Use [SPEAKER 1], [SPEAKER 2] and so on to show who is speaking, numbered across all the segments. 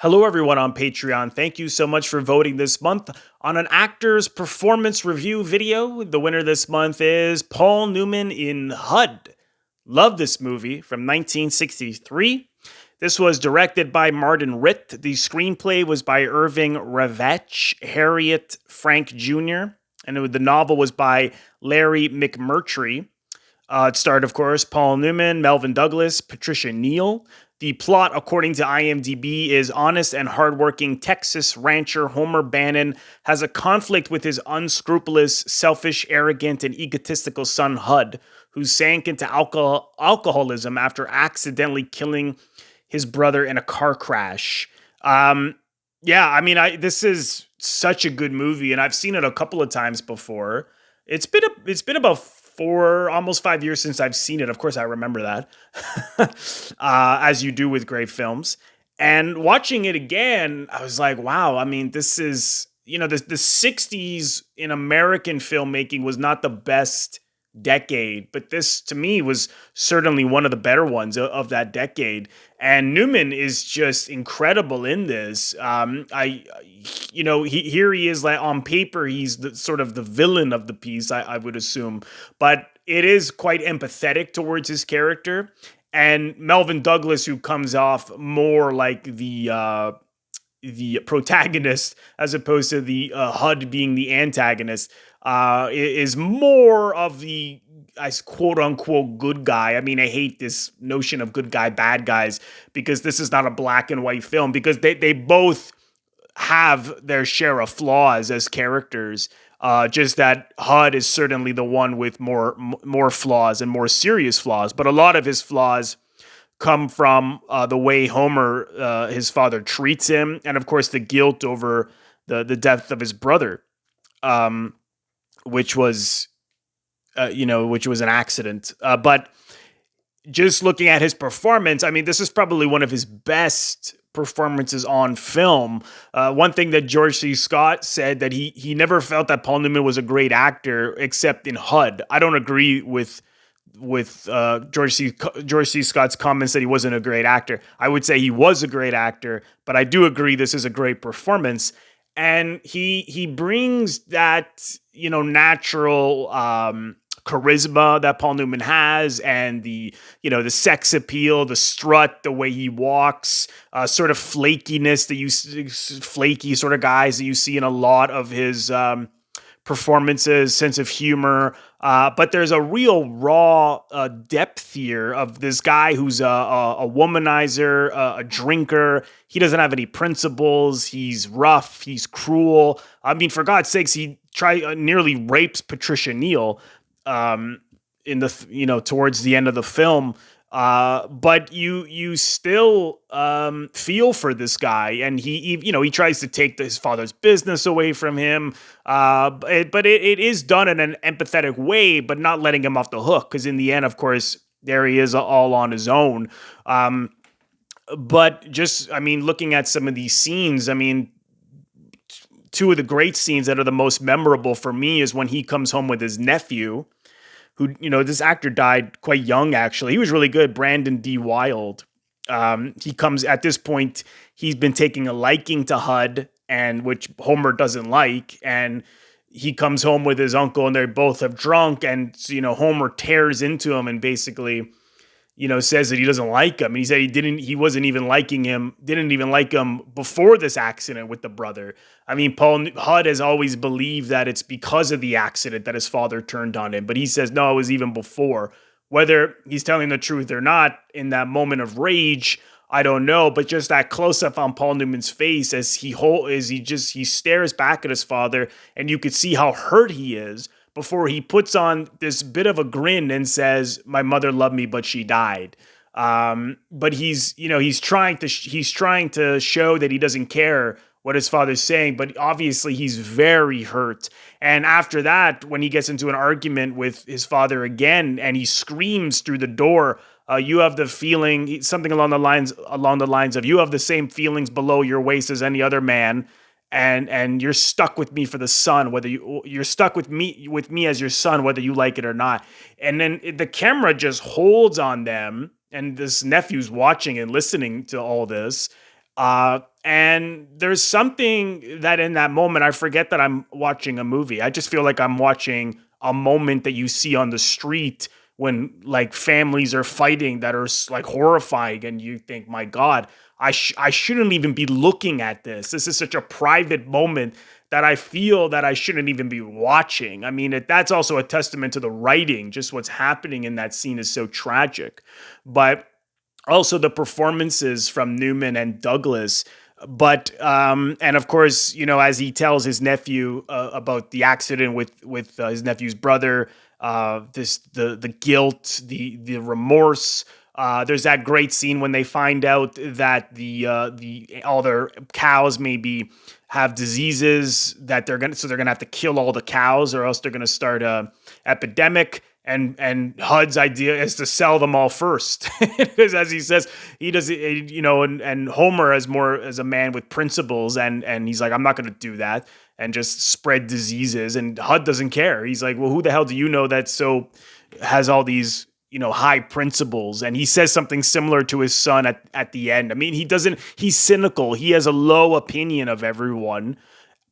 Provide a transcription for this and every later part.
[SPEAKER 1] Hello, everyone on Patreon. Thank you so much for voting this month on an actor's performance review video. The winner this month is Paul Newman in HUD. Love this movie from 1963. This was directed by Martin Ritt. The screenplay was by Irving Ravech, Harriet Frank Jr., and the novel was by Larry McMurtry. It starred, of course, Paul Newman, Melvyn Douglas, Patricia Neal. The plot, according to IMDb, is honest and hardworking Texas rancher Homer Bannon has a conflict with his unscrupulous, selfish, arrogant, and egotistical son HUD, who sank into alcoholism after accidentally killing his brother in a car crash. This is such a good movie, and I've seen it a couple of times before. It's been about almost 5 years since I've seen it. Of course, I remember that, as you do with great films. And watching it again, I was like, wow, I mean, this is, the 60s in American filmmaking was not the best decade, but this to me was certainly one of the better ones of that decade. And Newman is just incredible in this. Here he is, like, on paper, he's the sort of the villain of the piece, I would assume, but it is quite empathetic towards his character. And Melvyn Douglas, who comes off more like the protagonist as opposed to the HUD being the antagonist, is more of the quote unquote good guy. I mean, I hate this notion of good guy, bad guys, because this is not a black and white film, because they both have their share of flaws as characters. Just that HUD is certainly the one with more flaws and more serious flaws, but a lot of his flaws come from the way Homer, his father, treats him, and of course the guilt over the death of his brother, which was an accident. But just looking at his performance, I mean, this is probably one of his best performances on film. One thing that George C. Scott said, that he never felt that Paul Newman was a great actor except in HUD. I don't agree with George C. Scott's comments that he wasn't a great actor. I would say he was a great actor, but I do agree this is a great performance. And he brings that, natural charisma that Paul Newman has, and the sex appeal, the strut, the way he walks, sort of flakiness flaky sort of guys that you see in a lot of his performances, sense of humor. But there's a real raw depth here of this guy who's a womanizer, a drinker. He doesn't have any principles. He's rough. He's cruel. I mean, for God's sakes, he nearly rapes Patricia Neal towards the end of the film. But you still feel for this guy, and he tries to take his father's business away from him. But it is done in an empathetic way, but not letting him off the hook, because in the end, of course, there he is all on his own. But just, I mean, looking at some of these scenes, I mean, two of the great scenes that are the most memorable for me is when he comes home with his nephew, who, this actor died quite young, actually. He was really good, Brandon deWilde. He comes, at this point, he's been taking a liking to HUD, and which Homer doesn't like, and he comes home with his uncle, and they both have drunk, and, Homer tears into him and basically, says that he doesn't like him. And he said didn't even like him before this accident with the brother. I mean, HUD has always believed that it's because of the accident that his father turned on him. But he says, no, it was even before. Whether he's telling the truth or not, in that moment of rage, I don't know. But just that close up on Paul Newman's face as he stares back at his father, and you could see how hurt he is, before he puts on this bit of a grin and says, "My mother loved me, but she died." But he's trying to show that he doesn't care what his father's saying, but obviously he's very hurt. And after that, when he gets into an argument with his father again, and he screams through the door, "You have the feeling," something along the lines of, "You have the same feelings below your waist as any other man. And you're stuck with me for the son, whether you're stuck with me as your son, whether you like it or not." And then the camera just holds on them, and this nephew's watching and listening to all this. And there's something that in that moment, I forget that I'm watching a movie. I just feel like I'm watching a moment that you see on the street when like families are fighting that are like horrifying, and you think, my God, I shouldn't even be looking at this. This is such a private moment that I feel that I shouldn't even be watching. I mean, that's also a testament to the writing. Just what's happening in that scene is so tragic. But also the performances from Newman and Douglas. But and of course, as he tells his nephew about the accident with his nephew's brother, the guilt, the remorse. There's that great scene when they find out that the all their cows maybe have diseases that they're gonna have to kill all the cows, or else they're gonna start a epidemic. And HUD's idea is to sell them all first, because as he says, he does, and Homer as a man with principles, and he's like, I'm not going to do that and just spread diseases. And HUD doesn't care. He's like, well, who the hell do you know that has all these high principles? And he says something similar to his son at the end. I mean, he's cynical. He has a low opinion of everyone,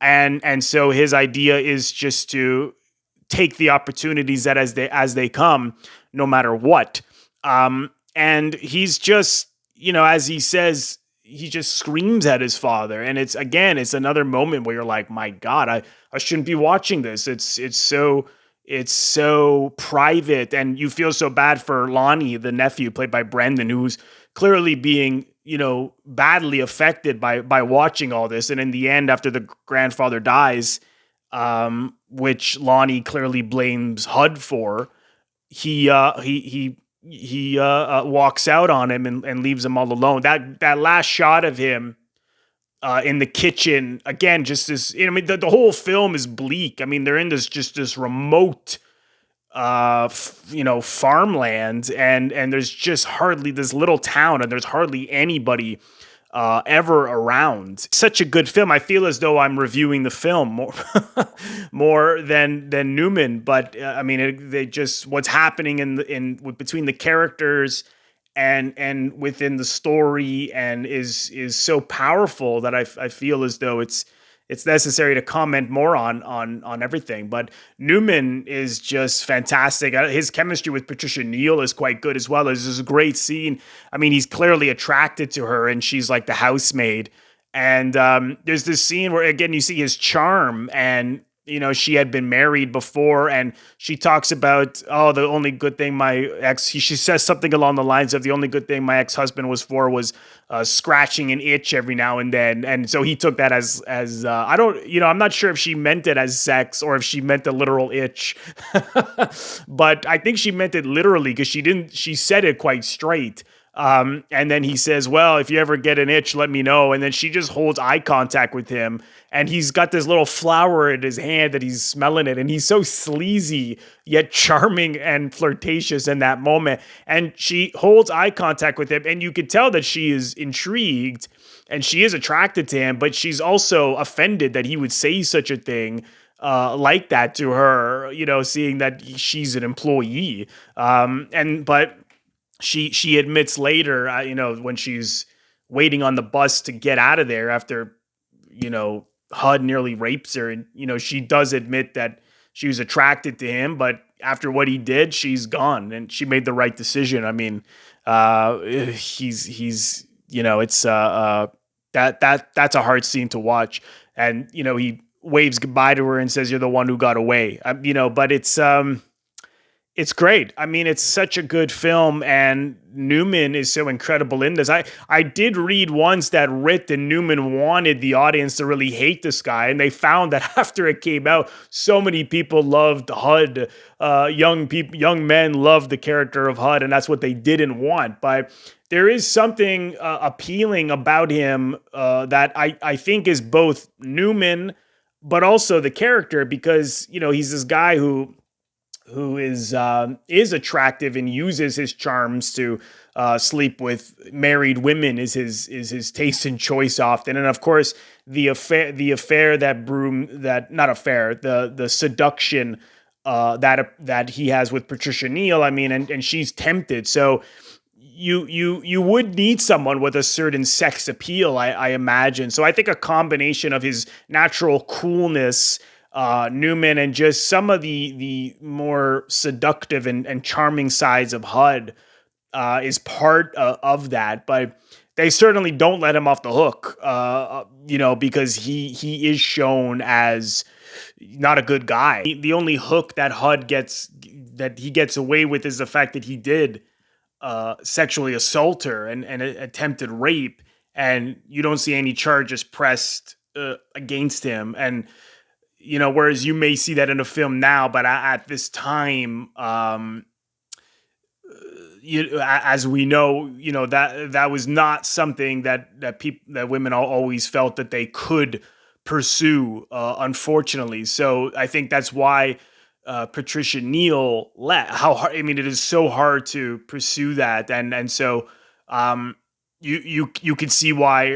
[SPEAKER 1] and so his idea is just to take the opportunities that as they come, no matter what. And he's just, as he says, he just screams at his father. And it's another moment where you're like, my God, I shouldn't be watching this. It's so private, and you feel so bad for Lonnie, the nephew played by Brandon, who's clearly being, badly affected by watching all this. And in the end, after the grandfather dies, which Lonnie clearly blames HUD for, he walks out on him and leaves him all alone. That last shot of him in the kitchen, again, just this. I mean, the whole film is bleak. I mean, they're in this remote, farmland, and there's just hardly this little town, and there's hardly anybody ever around. Such a good film. I feel as though I'm reviewing the film more than Newman. But I mean, they just what's happening in between the characters and within the story, and is so powerful that I feel as though it's necessary to comment more on everything. But Newman is just fantastic. His chemistry with Patricia Neal is quite good as well. There's a great scene. I mean, he's clearly attracted to her, and she's like the housemaid. And there's this scene where, again, you see his charm, and she had been married before, and she talks about, the only good thing she says something along the lines of, the only good thing my ex-husband was scratching an itch every now and then. And so he took that as I don't, I'm not sure if she meant it as sex or if she meant a literal itch, but I think she meant it literally, because she said it quite straight. And then he says, well, if you ever get an itch, let me know. And then she just holds eye contact with him, and he's got this little flower in his hand that he's smelling it. And he's so sleazy, yet charming and flirtatious in that moment. And she holds eye contact with him, and you could tell that she is intrigued and she is attracted to him, but she's also offended that he would say such a thing like that to her, seeing that she's an employee. But she admits later, when she's waiting on the bus to get out of there after, HUD nearly rapes her. And, she does admit that she was attracted to him, but after what he did, she's gone, and she made the right decision. I mean, he's it's that's a hard scene to watch. And, he waves goodbye to her and says, you're the one who got away. But it's great. I mean, it's such a good film, and Newman is so incredible in this. I did read once that Ritt and Newman wanted the audience to really hate this guy, and they found that after it came out, so many people loved HUD. Young men loved the character of HUD, and that's what they didn't want. But there is something appealing about him that I think is both Newman, but also the character, because he's this guy who is attractive and uses his charms to sleep with married women, is his taste and choice often. And of course, the seduction that he has with Patricia Neal. I mean, and she's tempted. So you would need someone with a certain sex appeal, I imagine. So I think a combination of his natural coolness, Newman, and just some of the more seductive and charming sides of HUD is part of that. But they certainly don't let him off the hook, because he is shown as not a good guy. The only hook that he gets away with is the fact that he did sexually assault her and attempted rape, and you don't see any charges pressed against him. And whereas you may see that in a film now, but at this time, as we know, that was not something that women always felt that they could pursue, unfortunately. So I think that's why Patricia Neal how hard. I mean, it is so hard to pursue that, and so you could see why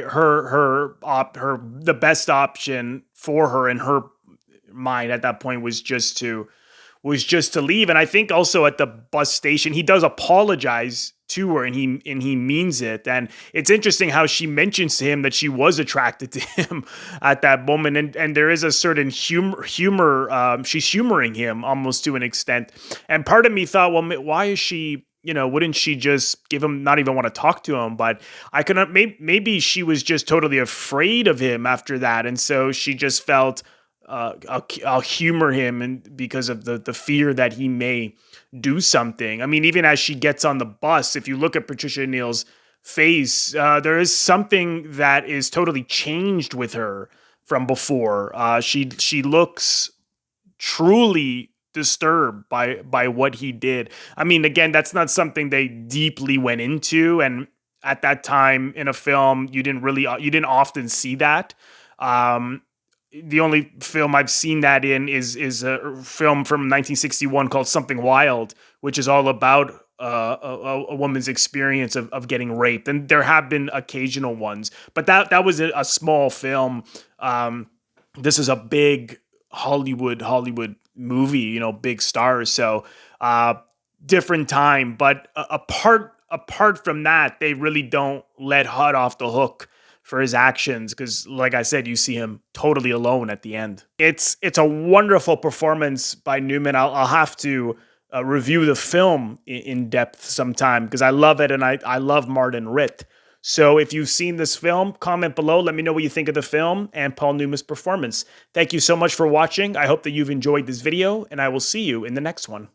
[SPEAKER 1] the best option for her in her mind at that point was just to leave. And I think also at the bus station, he does apologize to her, and he means it. And it's interesting how she mentions to him that she was attracted to him at that moment. And there is a certain humor. She's humoring him almost to an extent. And part of me thought, well, why is she, wouldn't she just give him, not even want to talk to him? But I couldn't, maybe she was just totally afraid of him after that. And so she just felt, I'll humor him, and because of the fear that he may do something. I mean, even as she gets on the bus, if you look at Patricia Neal's face, there is something that is totally changed with her from before. She looks truly disturbed by what he did. I mean, again, that's not something they deeply went into, and at that time in a film, you didn't often see that. The only film I've seen that in is a film from 1961 called Something Wild, which is all about a woman's experience of getting raped. And there have been occasional ones, but that was a small film. This is a big Hollywood movie, big stars. So different time, but apart from that, they really don't let HUD off the hook for his actions, because like I said, you see him totally alone at the end. It's a wonderful performance by Newman. I'll have to review the film in depth sometime, because I love it, and I love Martin Ritt. So if you've seen this film, comment below. Let me know what you think of the film and Paul Newman's performance. Thank you so much for watching. I hope that you've enjoyed this video, and I will see you in the next one.